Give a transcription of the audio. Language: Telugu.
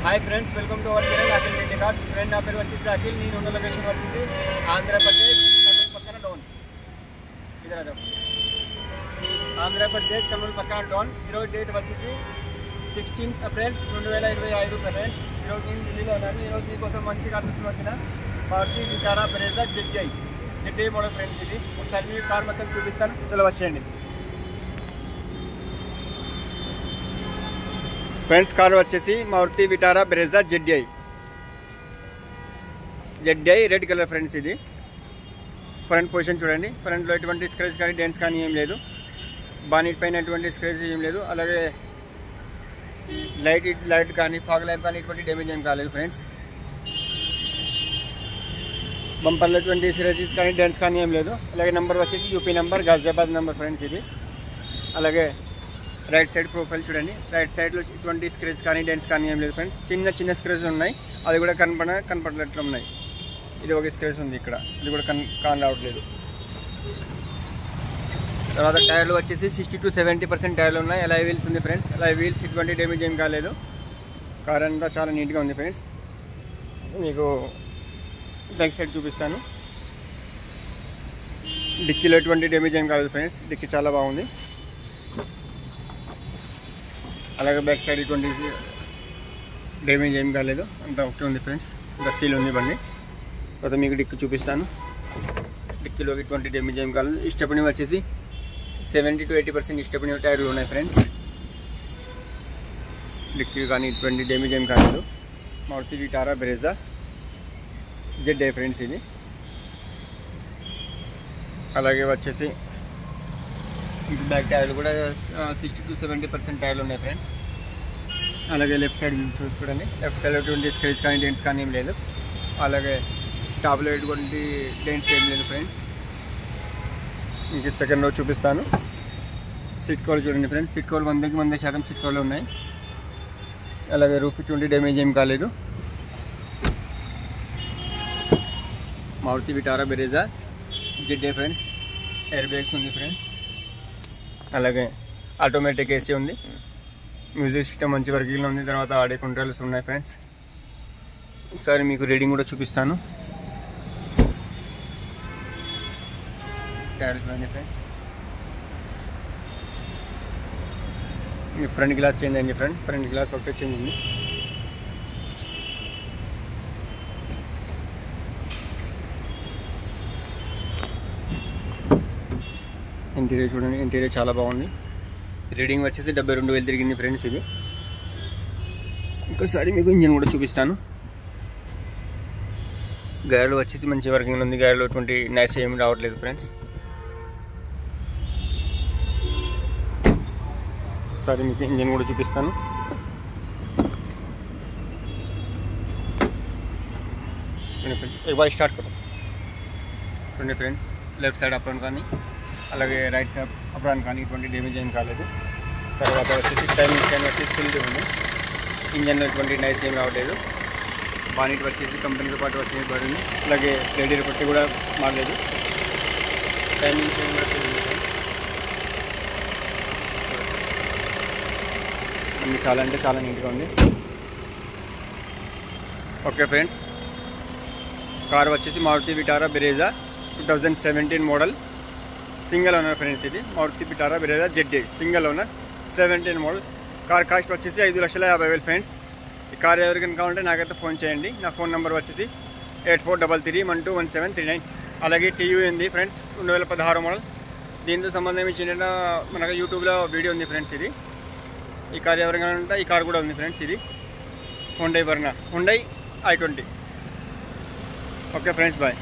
Hi friends, welcome to our channel Akhil daily cars. Friend నా పేరు వచ్చేసి అఖిల్. నేను ఉన్న లొకేషన్ వచ్చేసి ఆంధ్రప్రదేశ్ కర్నూలు పక్కన డౌన్. ఇదరా ఆంధ్రప్రదేశ్ కర్నూలు పక్కన డౌన్. ఈరోజు డేట్ వచ్చేసి 16 ఏప్రిల్ 2025 ఫ్రెండ్స్. ఈరోజు నేను ఢిల్లీలో ఉన్నాను. ఈరోజు మీకోసం మంచి కార్ తీసుకుని వచ్చిన Maruti Vitara Brezza ZI model friends. ఇది ఒకసారి మీ కార్ మొత్తం చూపిస్తాను, చలో వచ్చేయండి ఫ్రెండ్స్. కార్ వచ్చేసి Maruti Vitara Brezza ZI red colour friends. ఇది ఫ్రంట్ పొజిషన్ చూడండి. ఫ్రంట్లో ఎటువంటి స్క్రాచ్ కానీ డెన్స్ కానీ ఏం లేదు. బానెట్ పైన ఎటువంటి స్క్రాచ్ ఏం లేదు. అలాగే లైట్ కానీ ఫాగ్ ల్యాంప్ కానీ ఎటువంటి డ్యామేజ్ ఏం కాలేదు ఫ్రెండ్స్. బంపర్లో ఎటువంటి స్క్రాచెస్ కానీ డెన్స్ కానీ ఏం లేదు. అలాగే నెంబర్ వచ్చేసి UP number, Ghaziabad number friends ఇది. అలాగే రైట్ సైడ్ ప్రొఫైల్ చూడండి. రైట్ సైడ్లో ఎటువంటి స్క్రాచ్ కానీ డెన్స్ కానీ ఏం లేదు ఫ్రెండ్స్. చిన్న స్క్రాచ్ ఉన్నాయి, అది కూడా కనపడట్లు ఉన్నాయి. ఇది ఒక స్క్రాచ్ ఉంది ఇక్కడ, ఇది కూడా కాన్ రావట్లేదు. తర్వాత టైర్లు వచ్చేసి 60 to 70% టైర్లు ఉన్నాయి. అలై వీల్స్ ఉంది ఫ్రెండ్స్. అలై వీల్స్ ఎటువంటి డ్యామేజ్ ఏం కాలేదు. కార్ అంతా చాలా నీట్గా ఉంది ఫ్రెండ్స్. మీకు బ్యాక్ సైడ్ చూపిస్తాను. డిక్కీలో ఎటువంటి డ్యామేజ్ ఏం కాలేదు ఫ్రెండ్స్. డిక్కీ చాలా బాగుంది. అలాగే బ్యాక్ సైడ్ ఎటువంటి డ్యామేజ్ ఏం కాలేదు, అంతా ఓకే ఉంది ఫ్రెండ్స్. ఇంకా సీల్ ఉంది బండి. తర్వాత మీకు డిక్కీ చూపిస్తాను. డిక్కీలో ఎటువంటి డ్యామేజ్ ఏం కాలేదు. స్టెప్నీ వచ్చేసి 70 to 80% స్టెప్నీ టైర్లు ఉన్నాయి ఫ్రెండ్స్. డిక్కీ కానీ ఎటువంటి డ్యామేజ్ ఏం కాలేదు. Maruti Vitara Brezza ZI friends ఇది. అలాగే వచ్చేసి బ్యాక్ టైర్లు కూడా 60 to 70% టైర్లు ఉన్నాయి ఫ్రెండ్స్. అలాగే లెఫ్ట్ సైడ్ చూడండి. లెఫ్ట్ సైడ్ ఎటువంటి స్క్రాచ్ కానీ డెంట్స్ కానీ ఏం లేదు. అలాగే టాప్లో ఎటువంటి డెంట్స్ ఏం లేదు ఫ్రెండ్స్. ఇంక సెకండ్ రో చూపిస్తాను. సీట్ కవర్ చూడండి ఫ్రెండ్స్. సీట్ కవర్ 100% సీట్ కవర్లు ఉన్నాయి. అలాగే రూఫ్ ఎటువంటి డ్యామేజ్ ఏం కాలేదు. Maruti Vitara Brezza ZI friends. Air bags ఉంది ఫ్రెండ్స్. అలాగే ఆటోమేటిక్ ఏసీ ఉంది. మ్యూజిక్ సిస్టమ్ మంచి వర్కింగ్లో ఉంది. తర్వాత ఆడియో కంట్రోల్స్ ఉన్నాయి ఫ్రెండ్స్. ఒకసారి మీకు రీడింగ్ కూడా చూపిస్తాను. టైర్లు చూడండి ఫ్రెండ్స్. ఫ్రంట్ గ్లాస్ చేంజ్ అయింది ఫ్రంట్ గ్లాస్ ఒకటే చేంజ్ ఉంది. ఇంటీరియర్ చూడండి. ఇంటీరియర్ చాలా బాగుంది. రీడింగ్ వచ్చేసి 72,000 తిరిగింది ఫ్రెండ్స్ ఇది. ఇంకోసారి మీకు ఇంజన్ కూడా చూపిస్తాను. గైర్లో వచ్చేసి మంచి వర్కింగ్ ఉంది. గైర్లో ఎటువంటి నైస్ ఏమి రావట్లేదు ఫ్రెండ్స్. ఒకసారి మీకు ఇంజన్ కూడా చూపిస్తాను. స్టార్ట్ కरो చూడండి friends. Left side up run కానీ అలాగే రైట్ సైడ్ అప్ రన్ కానీ ఎటువంటి డ్యామేజ్ ఏం కాలేదు. తర్వాత వచ్చేసి టైమింగ్ స్కాన్ వచ్చేసి సిల్డ్ ఉంది. ఇంజన్లో ఎటువంటి నైస్ ఏం రావట్లేదు. బానెట్ వచ్చేసి కంపెనీతో పాటు వచ్చేసి పడింది. అలాగే రేడియర్ పట్టి కూడా మారలేదు. టైమింగ్ స్కాన్ కూడా సిల్డ్ ఉంది. అన్నీ చాలా అంటే చాలా నీట్గా ఉంది. ఓకే ఫ్రెండ్స్, కార్ వచ్చేసి Maruti Vitara Brezza 2017 model single owner friends. ఇది Maruti Vitara Brezza ZI single owner 17 model. Car cost వచ్చేసి 5,50,000 ఫ్రెండ్స్. ఈ కార్ ఎవరికైనా కావాలంటే నాకైతే ఫోన్ చేయండి. నా ఫోన్ నెంబర్ వచ్చేసి 8433121739. అలాగే టీయూ ఉంది ఫ్రెండ్స్, 2016 మోడల్. దీంతో సంబంధించిన మనకు యూట్యూబ్లో వీడియో ఉంది ఫ్రెండ్స్. ఇది ఈ కార్ ఎవరికైనా ఉంటే ఈ కార్ కూడా ఉంది ఫ్రెండ్స్. ఇది Hyundai i20. Okay friends, bye.